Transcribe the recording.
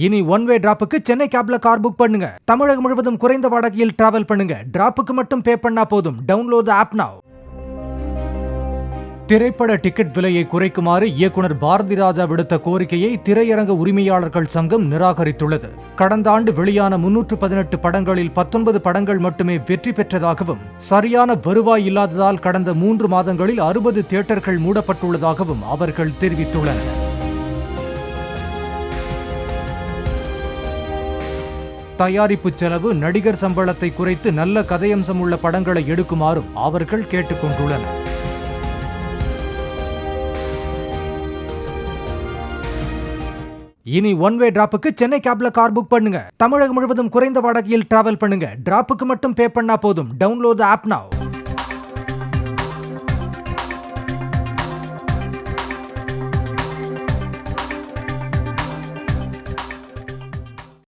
இனி one way டிராப்புக்கு Chennai கேப்ல car book பண்ணுங்க. தமிழகம் முழுவதும் குறைந்த வாடகையில் டிராவல் பண்ணுங்க. டிராப்புக்கு மட்டும் பே பண்ணா போதும். டவுன்லோட் தி ஆப் நவ. திரைப்பட டிக்கெட் விலையை குறைக்குமாறு இயக்குனர் பாரதி ராஜா விடுத்த கோரிக்கையை திரையரங்க உரிமையாளர்கள் சங்கம் நிராகரித்துள்ளது. கடந்த ஆண்டு வெளியான 318 படங்களில் 19 படங்கள் மட்டுமே வெற்றி பெற்றதாகவும், சரியான வருவாய் இல்லாததால் கடந்த 3 மாதங்களில் 60 தியேட்டர்கள் மூடப்பட்டுள்ளதாகவும் அவர்கள் தெரிவித்துள்ளனர். தயாரிப்பு செலவு, நடிகர் சம்பளத்தை குறைத்து நல்ல கதையம்சம் உள்ள படங்களை எடுக்குமாறும் அவர்கள் கேட்டுக் கொண்டுள்ளனர். இனி ஒன் வே டிராப்புக்கு சென்னை கேப்ல கார் புக் பண்ணுங்க. தமிழகம் முழுவதும் குறைந்த வாடகையில் டிராவல் பண்ணுங்க. டிராப்புக்கு மட்டும் பே பண்ணா போதும். டவுன்லோட் தி ஆப் நவ.